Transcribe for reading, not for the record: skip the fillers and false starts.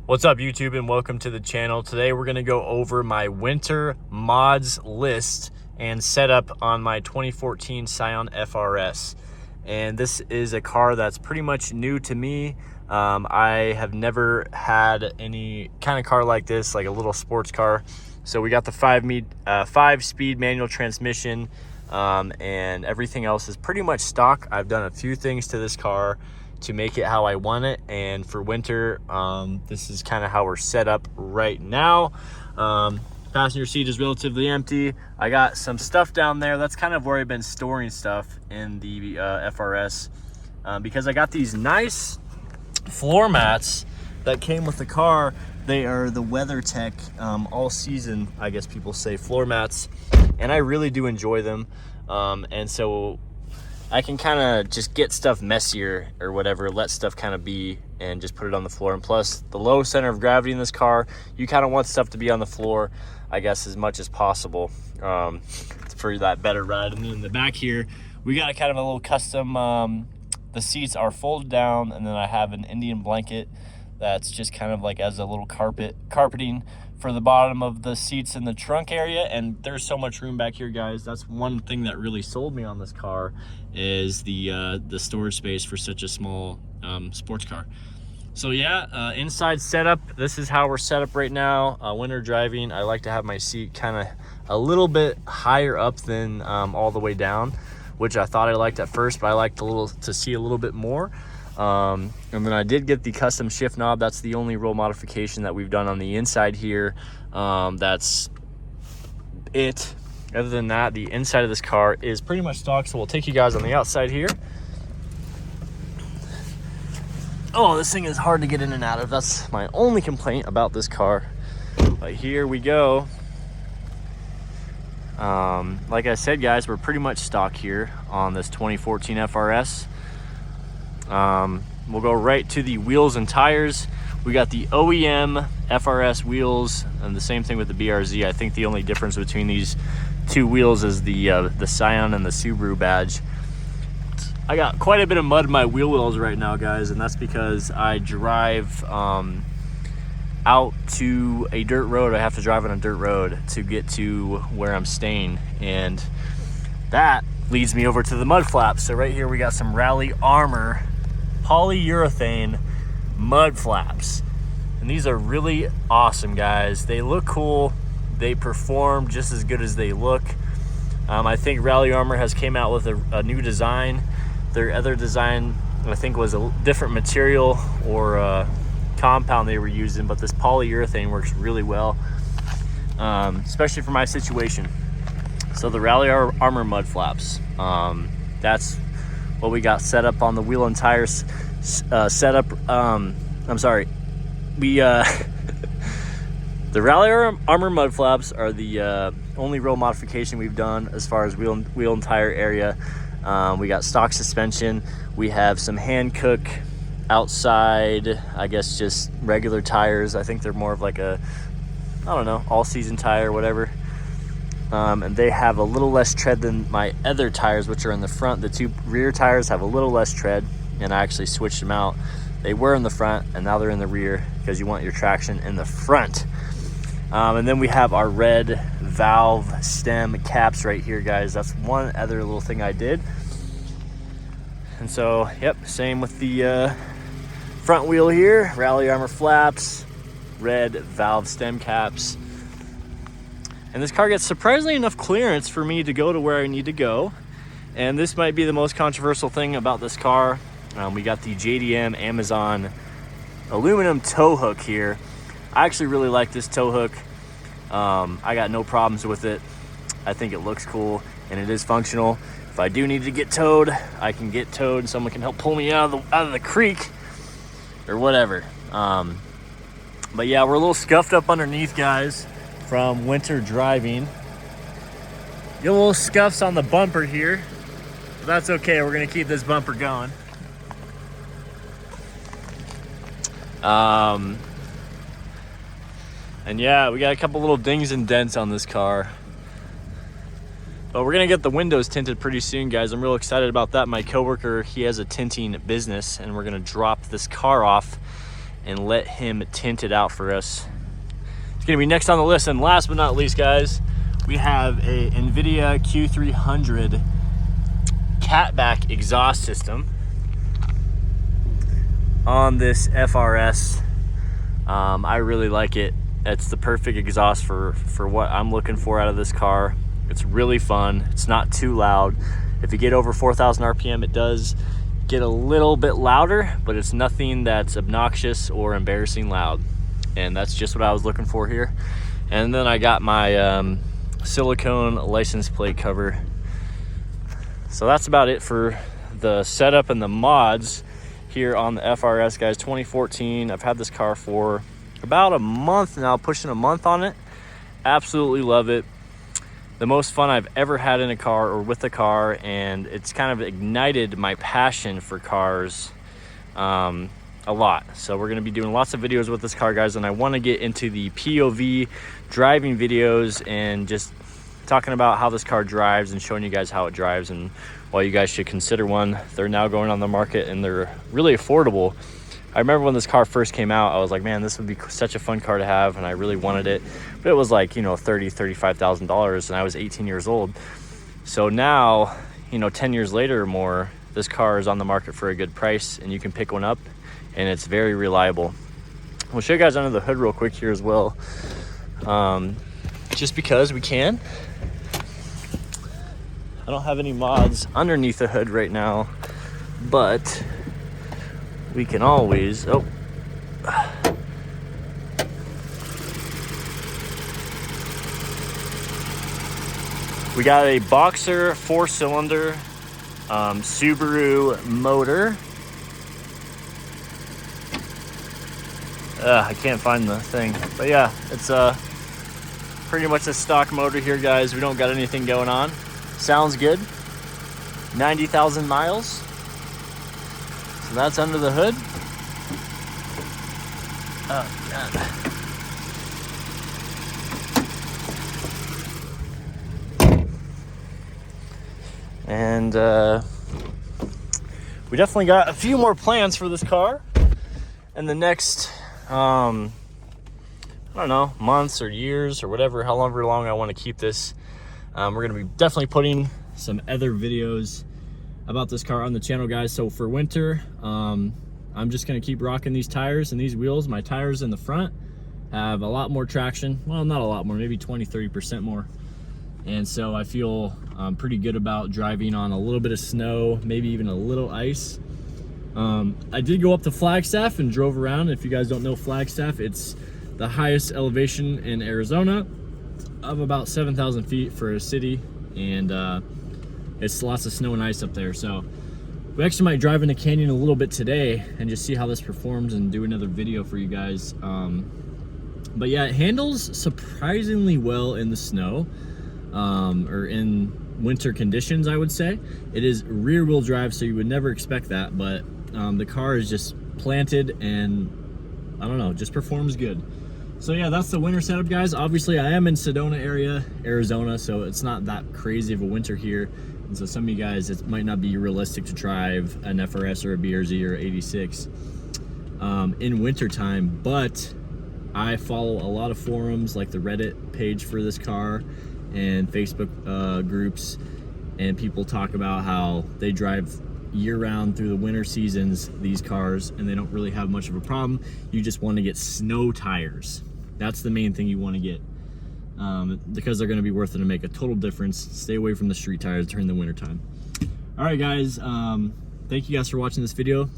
What's up, YouTube, and welcome to the channel. Today we're going to go over my winter mods list and setup on my 2014 Scion FRS. And this is a car that's pretty much new to me. I have never had any kind of car like this, like a little sports car. So we got the 5-speed manual transmission, and everything else is pretty much stock. I've done a few things to this car to make it how I want it, and for winter, this is kind of how we're set up right now. Passenger seat is relatively empty. I got some stuff down there. That's kind of where I've been storing stuff in the FRS, because I got these nice floor mats that came with the car. They are the WeatherTech all season, I guess people say, floor mats, and I really do enjoy them. And so I can kind of just get stuff messier or whatever, let stuff kind of be, and just put it on the floor. And plus, the low center of gravity in this car, you kind of want stuff to be on the floor, I guess, as much as possible, for that better ride. And then in the back here, we got a kind of a little custom, the seats are folded down, and then I have an Indian blanket that's just kind of like as a little carpeting for the bottom of the seats in the trunk area. And there's so much room back here, guys. That's one thing that really sold me on this car, is the storage space for such a small sports car. So yeah, inside setup, this is how we're set up right now. Winter driving, I like to have my seat kind of a little bit higher up than all the way down, which I thought I liked at first, but I liked to see a little bit more. And then I did get the custom shift knob. That's the only real modification that we've done on the inside here. That's it. Other than that, the inside of this car is pretty much stock, so we'll take you guys on the outside here. Oh, this thing is hard to get in and out of. That's my only complaint about this car. But here we go. Like I said, guys, we're pretty much stock here on this 2014 FRS. We'll go right to the wheels and tires. We got the OEM FRS wheels, and the same thing with the BRZ. I think the only difference between these two wheels is the Scion and the Subaru badge. I got quite a bit of mud in my wheel wells right now, guys, and that's because I drive out to a dirt road. I have to drive on a dirt road to get to where I'm staying, and that leads me over to the mud flaps. So right here we got some Rally Armor polyurethane mud flaps, and these are really awesome, guys. They look cool, they perform just as good as they look. I think Rally Armor has came out with a new design. Their other design, I think, was a different material or compound they were using, but this polyurethane works really well, especially for my situation. So the Rally Armor mud flaps, that's what we got set up on the wheel and tires setup. I'm sorry, the Rally Armor mud flaps are the only real modification we've done as far as wheel and tire area. We got stock suspension. We have some Hankook outside, I guess just regular tires. I think they're more of like a, I don't know, all-season tire, whatever. And they have a little less tread than my other tires, which are in the front. The two rear tires have a little less tread, and I actually switched them out. They were in the front, and now they're in the rear because you want your traction in the front. And then we have our red valve stem caps right here, guys. That's one other little thing I did. And so, yep, same with the front wheel here. Rally Armor flaps, red valve stem caps. And this car gets surprisingly enough clearance for me to go to where I need to go. And this might be the most controversial thing about this car. We got the JDM Amazon aluminum tow hook here. I actually really like this tow hook. I got no problems with it. I think it looks cool and it is functional. If I do need to get towed, I can get towed, and someone can help pull me out of the creek or whatever. But yeah, we're a little scuffed up underneath, guys, from winter driving. Get little scuffs on the bumper here, but that's okay. We're gonna keep this bumper going. And yeah, we got a couple little dings and dents on this car, but we're gonna get the windows tinted pretty soon, guys. I'm real excited about that. My coworker, he has a tinting business, and we're gonna drop this car off and let him tint it out for us. It's gonna be next on the list. And last but not least, guys, we have a NVIDIA Q300 catback exhaust system on this FRS. I really like it. It's the perfect exhaust for what I'm looking for out of this car. It's really fun. It's not too loud. If you get over 4,000 RPM, it does get a little bit louder, but it's nothing that's obnoxious or embarrassing loud. And that's just what I was looking for here. And then I got my silicone license plate cover. So that's about it for the setup and the mods here on the FRS, guys. 2014. I've had this car for about a month now, pushing a month on it. Absolutely love it. The most fun I've ever had in a car or with a car, and it's kind of ignited my passion for cars a lot. So we're gonna be doing lots of videos with this car, guys, and I wanna get into the POV driving videos and just talking about how this car drives and showing you guys how it drives and why you guys should consider one. They're now going on the market and they're really affordable. I remember when this car first came out, I was like, man, this would be such a fun car to have, and I really wanted it. But it was like, you know, $35,000, and I was 18 years old. So now, you know, 10 years later or more, this car is on the market for a good price, and you can pick one up, and it's very reliable. We'll show you guys under the hood real quick here as well, just because we can. I don't have any mods underneath the hood right now, but we can always, we got a Boxer 4-cylinder Subaru motor. I can't find the thing, but yeah, it's pretty much a stock motor here, guys. We don't got anything going on. Sounds good. 90,000 miles. So that's under the hood. Oh, God. And we definitely got a few more plans for this car in the next, I don't know, months or years or whatever, however long I want to keep this. We're going to be definitely putting some other videos about this car on the channel, guys. So for winter, I'm just going to keep rocking these tires and these wheels. My tires in the front have a lot more traction. Well, not a lot more, maybe 20-30% more. And so I feel pretty good about driving on a little bit of snow, maybe even a little ice. I did go up to Flagstaff and drove around. If you guys don't know Flagstaff, it's the highest elevation in Arizona of about 7,000 feet for a city, and it's lots of snow and ice up there. So we actually might drive in the canyon a little bit today and just see how this performs and do another video for you guys. But yeah, it handles surprisingly well in the snow, or in winter conditions, I would say. It is rear wheel drive, so you would never expect that, but the car is just planted and I don't know, just performs good. So yeah, that's the winter setup, guys. Obviously I am in Sedona area, Arizona, so it's not that crazy of a winter here. And so some of you guys, it might not be realistic to drive an FRS or a BRZ or 86 in winter time, but I follow a lot of forums like the Reddit page for this car and Facebook groups, and people talk about how they drive year-round through the winter seasons these cars and they don't really have much of a problem. You just want to get snow tires. That's the main thing you want to get, because they're going to be worth it to make a total difference. Stay away from the street tires during the winter time. All right, guys, thank you guys for watching this video. Don't